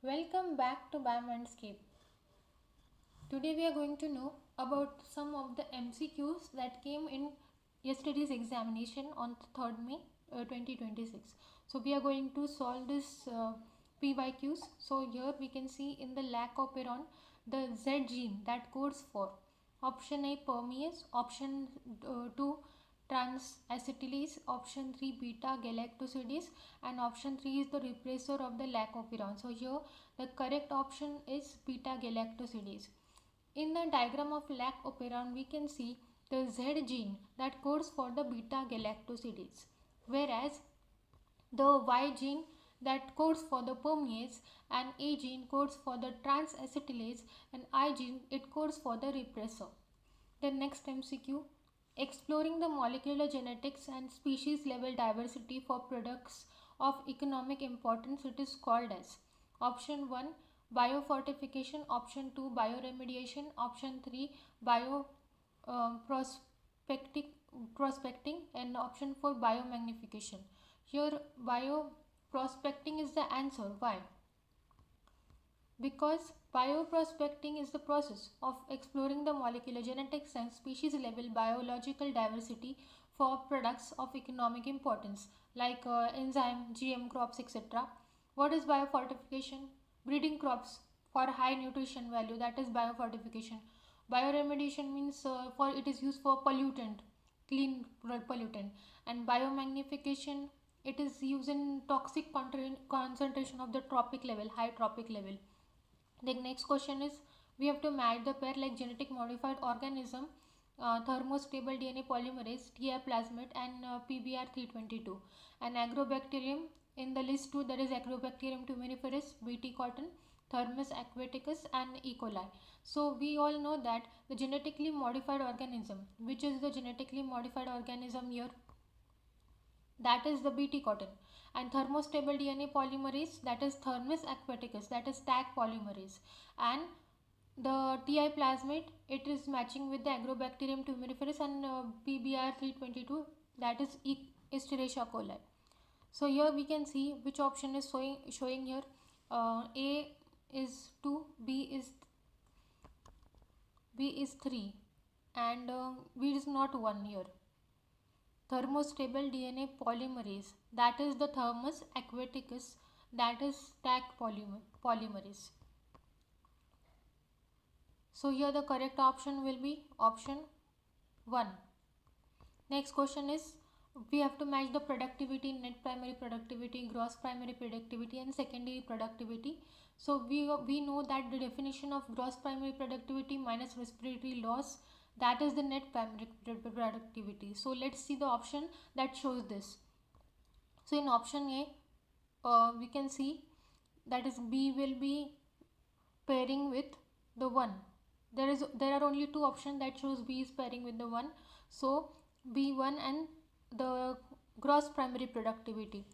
Welcome back to Biomandscape. Today we are going to know about some of the MCQs that came in yesterday's examination on 3rd May 2026. So we are going to solve this PYQs. So here we can see in the lac operon the Z gene that codes for option A permease, option 2 trans-acetylase, option 3 beta galactosidase, and option 3 is the repressor of the lac operon. So here the correct option is beta galactosidase. In the diagram of lac operon, we can see the Z gene that codes for the beta galactosidase, whereas the Y gene that codes for the permease, and A gene codes for the trans-acetylase, and I gene it codes for the repressor. The next MCQ, exploring the molecular genetics and species level diversity for products of economic importance, it is called as option 1 biofortification, option 2 bioremediation, option 3 bio prospecting, and option 4 biomagnification. Here bioprospecting is the answer. Why? Because bioprospecting is the process of exploring the molecular genetics and species level biological diversity for products of economic importance like enzyme, GM crops, etc. What is biofortification? Breeding crops for high nutrition value, that is biofortification. Bioremediation means for it is used for pollutant, clean pollutant, and biomagnification it is used in toxic concentration of the tropic level, high tropic level. The next question is, we have to match the pair like genetic modified organism, thermostable DNA polymerase, TI plasmid, and PBR322. And agrobacterium in the list 2, that is Agrobacterium tumeniferus, BT cotton, Thermus aquaticus, and E. coli. So we all know that the genetically modified organism, which is the genetically modified organism here, that is the BT cotton, and thermostable DNA polymerase, that is Thermus aquaticus, that is TAC polymerase, and the TI plasmid it is matching with the Agrobacterium tumeniferus, and PBR322, that is Escherichia coli. So here we can see which option is showing here. A is 2, B is 3, and B is not 1 here. Thermostable DNA polymerase, that is the Thermus aquaticus, that is TAC polymerase. So here the correct option will be option 1. Next question is, we have to match the productivity, net primary productivity, gross primary productivity, and secondary productivity. So we know that the definition of gross primary productivity minus respiratory loss, that is the net primary productivity. So let's see the option that shows this. So in option A, we can see that is B will be pairing with the 1. There are only two options that shows B is pairing with the 1. So B1 and the gross primary productivity.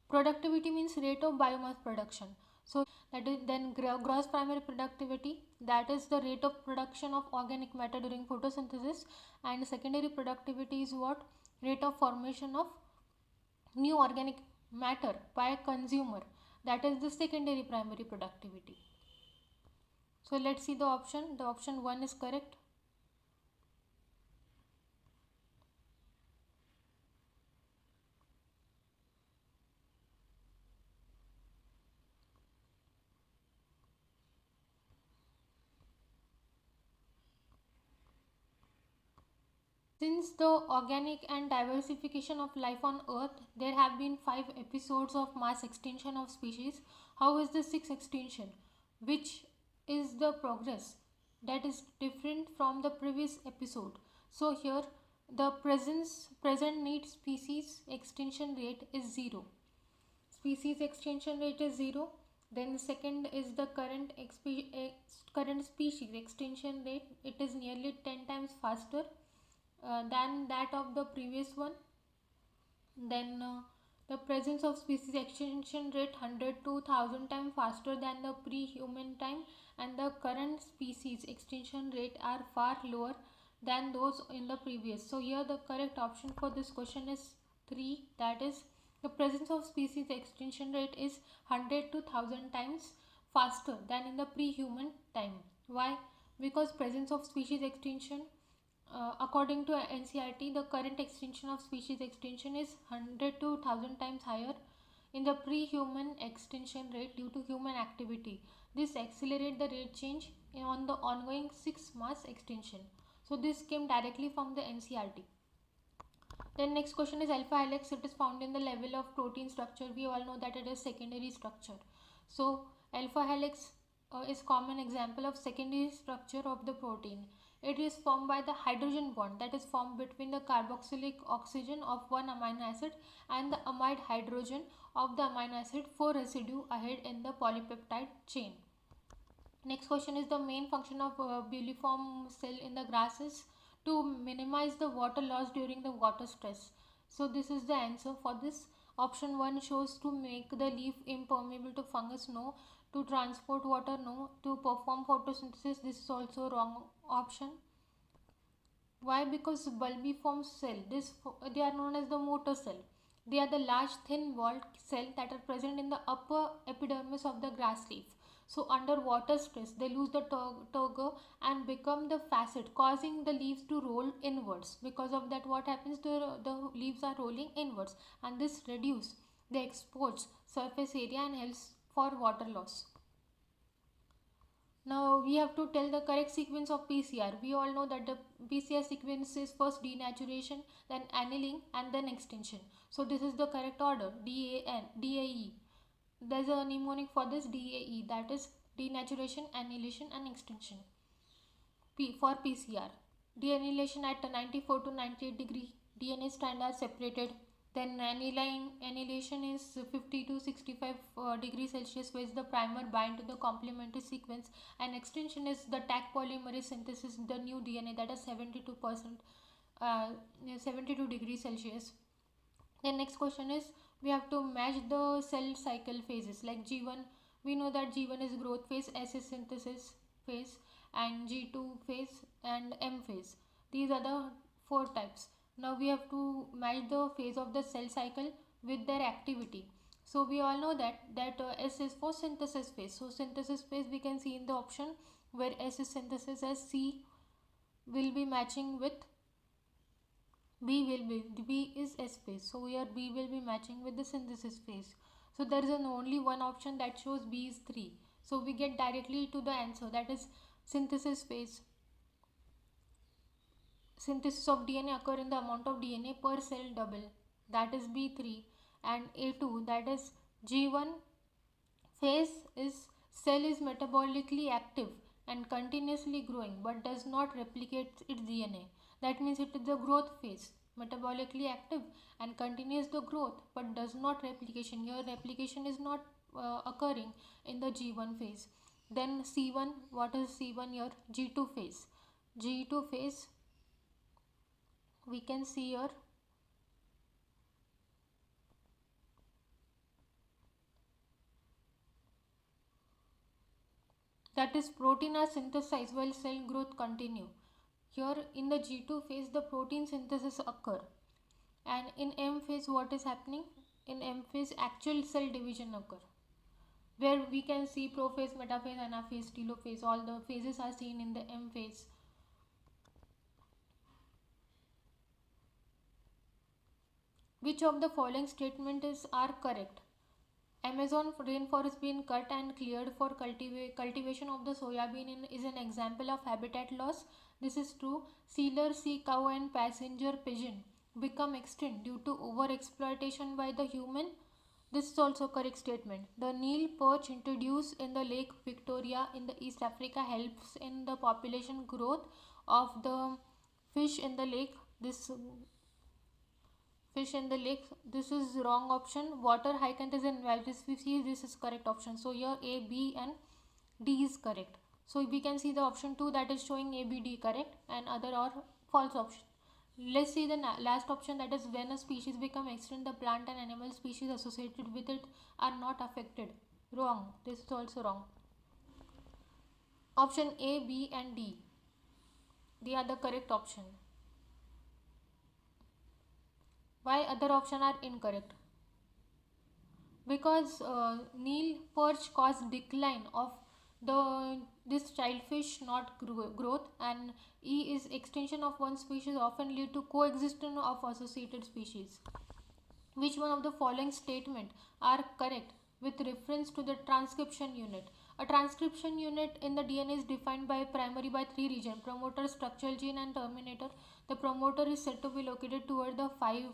Productivity means rate of biomass production. So that is then gross primary productivity, that is the rate of production of organic matter during photosynthesis, and secondary productivity is what? Rate of formation of new organic matter by a consumer, that is the secondary primary productivity. So let's see the option. The option 1 is correct. Since the organic and diversification of life on Earth, there have been 5 episodes of mass extinction of species. How is the 6th extinction? Which is the progress that is different from the previous episode? So here the present Neet species extinction rate is 0. Species extinction rate is 0. Then second is the current species extinction rate. It is nearly 10 times faster than that of the previous one. Then the presence of species extinction rate 100 to 1000 times faster than the pre-human time, and the current species extinction rate are far lower than those in the previous. So here the correct option for this question is 3, that is the presence of species extinction rate is 100 to 1000 times faster than in the pre-human time. Why? Because presence of species extinction, according to NCRT, the current extinction of species extinction is 100 to 1000 times higher in the pre-human extinction rate due to human activity. This accelerates the rate change on the ongoing 6 mass extinction. So this came directly from the NCRT. Then next question is alpha helix. It is found in the level of protein structure. We all know that it is secondary structure. So alpha helix is common example of secondary structure of the protein. It is formed by the hydrogen bond that is formed between the carboxylic oxygen of one amino acid and the amide hydrogen of the amino acid 4 residue ahead in the polypeptide chain. Next question is the main function of bulliform cell in the grass is to minimize the water loss during the water stress. So this is the answer for this. Option 1 shows to make the leaf impermeable to fungus, no. To transport water, no. To perform photosynthesis, this is also wrong option. Why? Because bulbiform cell, they are known as the motor cell. They are the large thin walled cell that are present in the upper epidermis of the grass leaf. So under water stress, they lose the turgor and become the facet, causing the leaves to roll inwards. Because of that, what happens? The leaves are rolling inwards, and this reduce the exposed surface area and helps for water loss. Now we have to tell the correct sequence of PCR. We all know that the PCR sequence is first denaturation, then annealing, and then extinction. So this is the correct order, DAE. There's a mnemonic for this, DAE, that is denaturation, annihilation and extinction. For PCR, deannihilation at 94 to 98 degree, DNA strand are separated. Then annihilation is 50 to 65 degrees Celsius, where the primer bind to the complementary sequence, and extinction is the Taq polymerase synthesis, the new DNA, that is 72%, 72 degrees Celsius. Then next question is, we have to match the cell cycle phases. Like G1, we know that G1 is growth phase, S is synthesis phase, and G2 phase and M phase. These are the 4 types. Now we have to match the phase of the cell cycle with their activity. So we all know that S is for synthesis phase. So synthesis phase we can see in the option where S is synthesis, as C will be matching with B is S phase. So here B will be matching with the synthesis phase. So there is only one option that shows B is 3. So we get directly to the answer, that is synthesis phase. Synthesis of DNA occur in the amount of DNA per cell double, that is B3, and A2, that is G1 phase is cell is metabolically active and continuously growing but does not replicate its DNA. That means it is the growth phase, metabolically active and continues the growth but does not replication. Here replication is not occurring in the G1 phase. Then C1, what is C1 here? G2 phase. G2 phase, we can see here that is protein are synthesized while cell growth continue. Here in the G2 phase the protein synthesis occur, and in M phase what is happening? In M phase actual cell division occur, where we can see prophase, metaphase, anaphase, telophase, all the phases are seen in the M phase. Which of the following statements are correct? Amazon rainforest being cut and cleared for cultivation of the soybean is an example of habitat loss. This is true. Sealer, sea cow and passenger pigeon become extinct due to overexploitation by the human. This is also correct statement. The Nile perch introduced in the Lake Victoria in the East Africa helps in the population growth of the fish in the lake. This this is wrong option. Water hyacinth is an invasive species. This is correct option. So here A, B and D is correct. So we can see the option 2, that is showing A, B, D correct, and other are false option. Let's see the last option, that is when a species become extinct, the plant and animal species associated with it are not affected. Wrong. This is also wrong. Option A, B and D, they are the correct option. Why other option are incorrect? because Neil perch cause decline of the this childfish not growth, and E is extinction of one species often lead to coexistence of associated species. Which one of the following statement are correct with reference to the transcription unit? A transcription unit in the DNA is defined by primary by three regions: promoter, structural gene, and terminator. The promoter is said to be located toward the 5'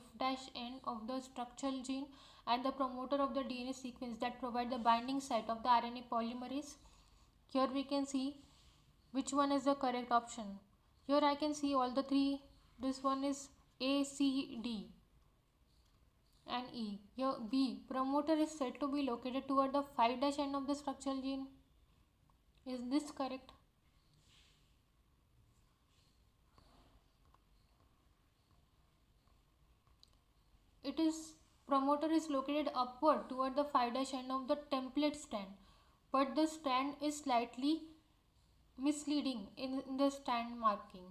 end of the structural gene and the promoter of the DNA sequence that provide the binding site of the RNA polymerase. Here we can see which one is the correct option. Here I can see all the three. This one is A, C, D and E. Here B, promoter is said to be located toward the 5' end of the structural gene. Is this correct? It is promoter is located upward toward the 5' end of the template strand, but the strand is slightly misleading in the strand marking.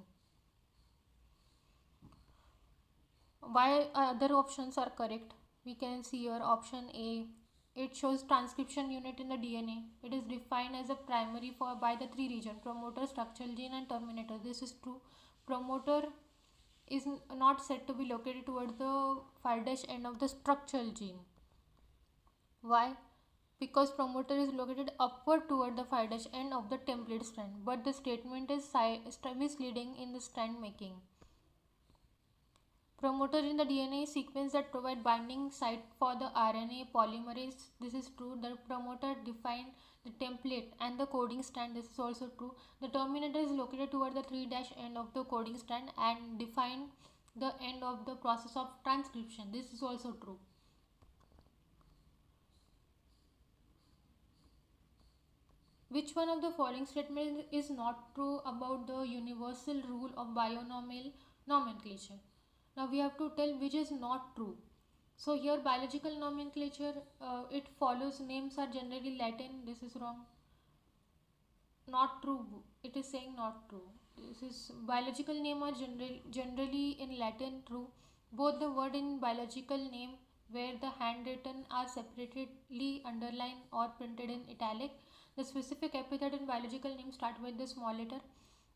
Why other options are correct? We can see here option A. It shows transcription unit in the DNA. It is defined as a primary for by the three region: promoter, structural gene, and terminator. This is true. Promoter is not said to be located towards the 5' end of the structural gene. Why? Because promoter is located upward toward the 5' end of the template strand, but the statement is misleading in the strand making. Promoter in the DNA sequence that provide binding site for the RNA polymerase. This is true. The promoter define the template and the coding strand. This is also true. The terminator is located toward the 3' end of the coding strand and define the end of the process of transcription. This is also true. Which one of the following statements is not true about the universal rule of binomial nomenclature? Now we have to tell which is not true. So here biological nomenclature, it follows names are generally Latin. This is wrong. Not true. It is saying not true. This is biological name are generally in Latin. True. Both the word in biological name where the handwritten are separately underlined or printed in italic. The specific epithet in biological name start with the small letter.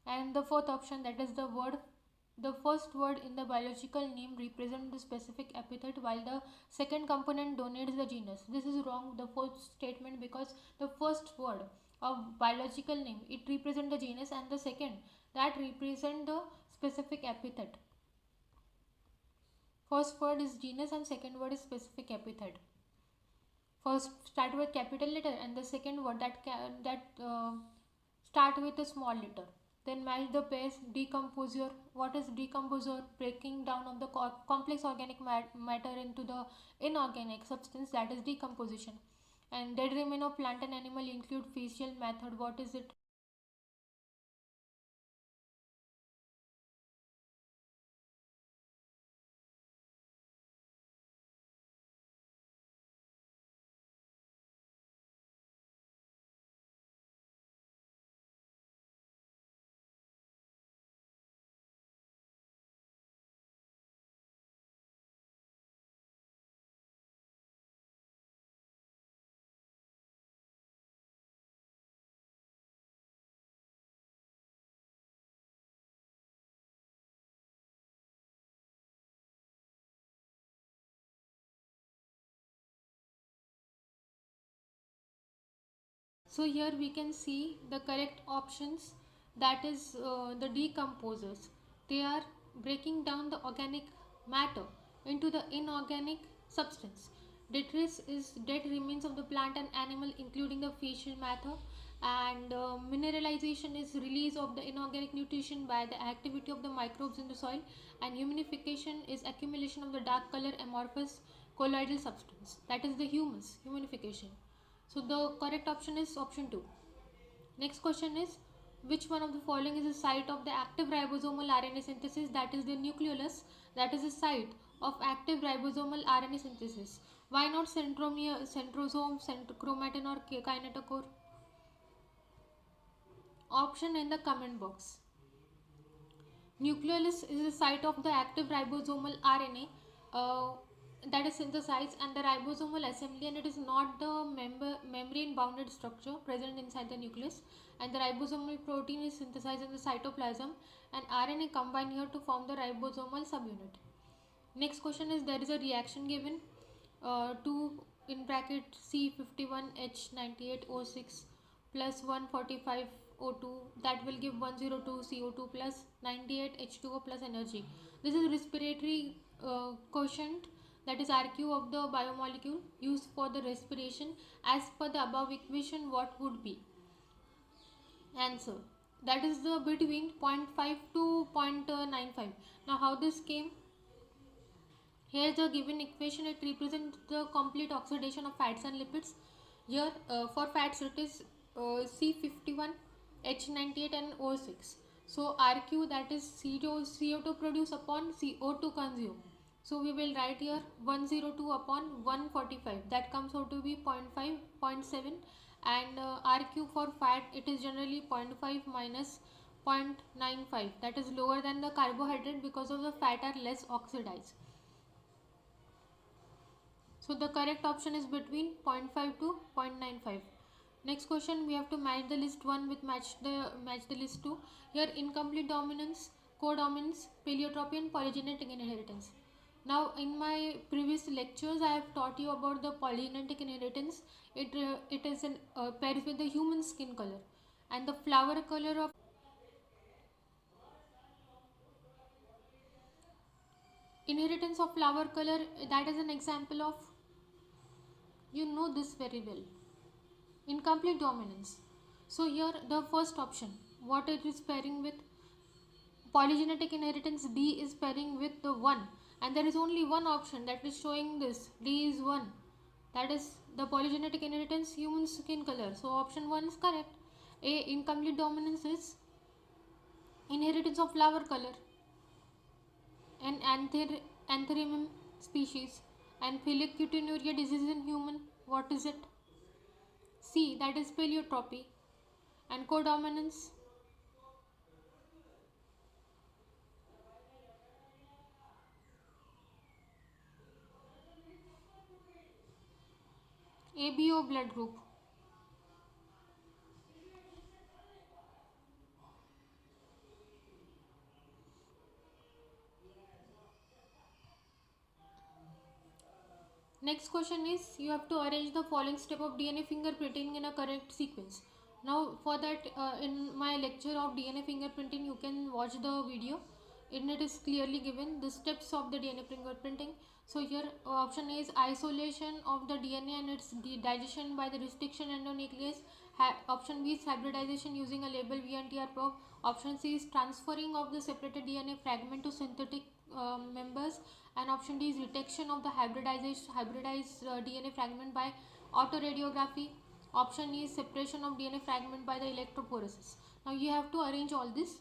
And the fourth option, that is the first word in the biological name represents the specific epithet while the second component donates the genus. This is wrong, the fourth statement, because the first word of biological name it represents the genus and the second that represent the specific epithet. First word is genus and second word is specific epithet. First start with capital letter and the second word start with a small letter. Then match the pairs. Decomposer. What is decomposer? Breaking down of the complex organic matter into the inorganic substance, that is decomposition. And dead remain of plant and animal include facial method. What is it? So here we can see the correct options, that is the decomposers. They are breaking down the organic matter into the inorganic substance. Detritus is dead remains of the plant and animal including the facial matter, and mineralization is release of the inorganic nutrition by the activity of the microbes in the soil, and humanification is accumulation of the dark color amorphous colloidal substance, that is the humus, humanification. So the correct option is option 2. Next question is, which one of the following is the site of the active ribosomal RNA synthesis, that is the nucleolus, that is the site of active ribosomal RNA synthesis. Why not centromere, centrosome, chromatin or kinetochore? Option in the comment box. Nucleolus is the site of the active ribosomal RNA. that is synthesized, and the ribosomal assembly, and it is not the membrane bounded structure present inside the nucleus, and the ribosomal protein is synthesized in the cytoplasm, and RNA combine here to form the ribosomal subunit. Next question is, there is a reaction given, 2 in bracket C51H98O6 plus 145O2, that will give 102 CO2 plus 98 H2O plus energy. This is respiratory quotient, that is RQ of the biomolecule used for the respiration. As per the above equation, what would be answer? That is the between 0.5 to 0.95. Now how this came? Here the given equation, it represents the complete oxidation of fats and lipids. Here for fats it is C51, H98 and O6. So RQ, that is CO2 produce upon CO2 consume. So we will write here 102 upon 145, that comes out to be 0.5, 0.7, and RQ for fat, it is generally 0.5 minus 0.95, that is lower than the carbohydrate because of the fat are less oxidized. So the correct option is between 0.5 to 0.95. Next question, we have to match the list 1 with match the list 2. Here incomplete dominance, codominance, paleotropy and polygenetic inheritance. Now in my previous lectures I have taught you about the polygenetic inheritance. It is an pairs with the human skin color, and the flower color of inheritance of flower color, that is an example of, you know this very well, incomplete dominance. So here the first option, what it is pairing with, polygenetic inheritance, D is pairing with the 1, and there is only one option that is showing this, D is 1, that is the polygenetic inheritance human skin color. So option 1 is correct. A, incomplete dominance is inheritance of flower color and antherium species, and phenylketonuria disease in human, what is it? C, that is paleotropy, and codominance, ABO blood group. Next question is, you have to arrange the following step of DNA fingerprinting in a correct sequence. Now for that, in my lecture of DNA fingerprinting, you can watch the video. In it is clearly given the steps of the DNA fingerprinting. So here option A is isolation of the DNA and its digestion by the restriction endonuclease. Option B is hybridization using a label VNTR probe. Option C is transferring of the separated DNA fragment to synthetic members, and option D is detection of the hybridized DNA fragment by autoradiography. Option E is separation of DNA fragment by the electrophoresis. Now you have to arrange all this.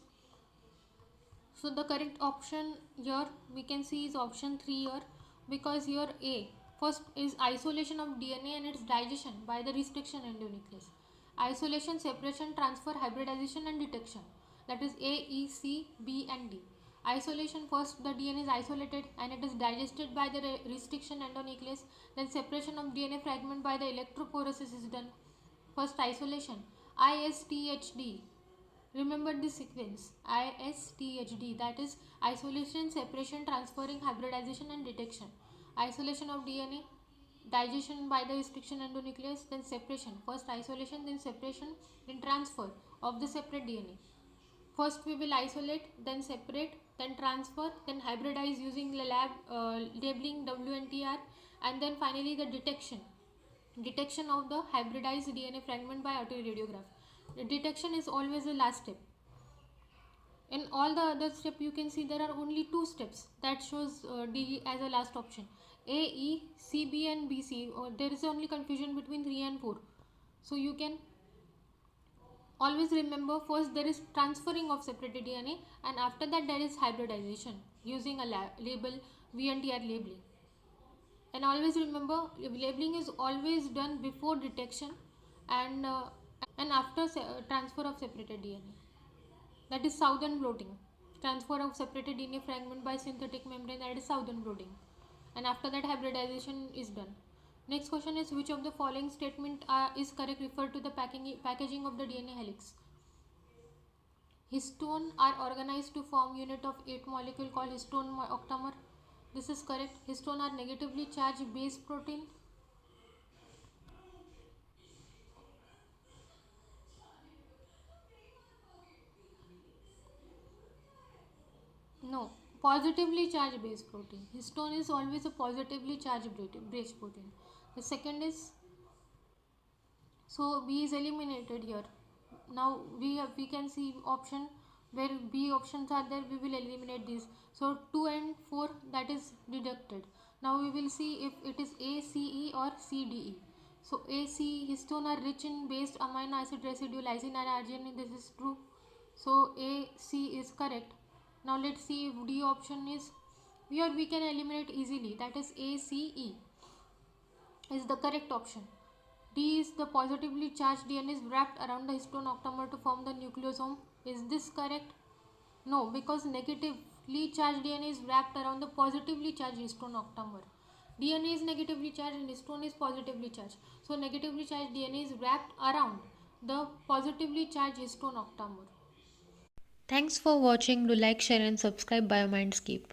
So the correct option here we can see is option 3 here, because here A first is isolation of DNA and its digestion by the restriction endonuclease. Isolation, separation, transfer, hybridization and detection, that is A, E, C, B and D. Isolation, first the DNA is isolated and it is digested by the restriction endonuclease. Then separation of DNA fragment by the electrophoresis is done. First isolation, ISTHD. Remember this sequence, ISTHD, that is isolation, separation, transferring, hybridization and detection. Isolation of DNA, digestion by the restriction endonuclease, then separation. First isolation, then separation, then transfer of the separate DNA. First we will isolate, then separate, then transfer, then hybridize using the labeling WNTR, and then finally the detection of the hybridized DNA fragment by autoradiograph. The detection is always the last step. In all the other steps you can see there are only two steps, that shows D as a last option. A, E, C, B and B, C. There is only confusion between 3 and 4. So you can always remember, first there is transferring of separated DNA, and after that there is hybridization using a label VNTR labeling. And always remember, labeling is always done before detection and after transfer of separated DNA. That is southern blotting. Transfer of separated DNA fragment by synthetic membrane, that is southern blotting. and after that hybridization is done. Next question is, which of the following statement is correct refer to the packaging of the DNA helix? Histone are organized to form unit of 8 molecule called histone octamer. This is correct. Histone are negatively charged base protein. No, positively charged base protein. Histone is always a positively charged base protein. The second is, so B is eliminated here. Now we can see option where B options are there. We will eliminate these. So 2 and 4, that is deducted. Now we will see if it is A, C, E or C, D, E. So A, C histone are rich in based amino acid residue lysine and arginine. This is true. So A, C is correct. Now let's see if D option is, here we can eliminate easily, that is A, C, E is the correct option. D is the positively charged DNA is wrapped around the histone octamer to form the nucleosome. Is this correct? No, because negatively charged DNA is wrapped around the positively charged histone octamer. DNA is negatively charged and histone is positively charged. So negatively charged DNA is wrapped around the positively charged histone octamer. Thanks for watching. Do like, share and subscribe Biomindscape.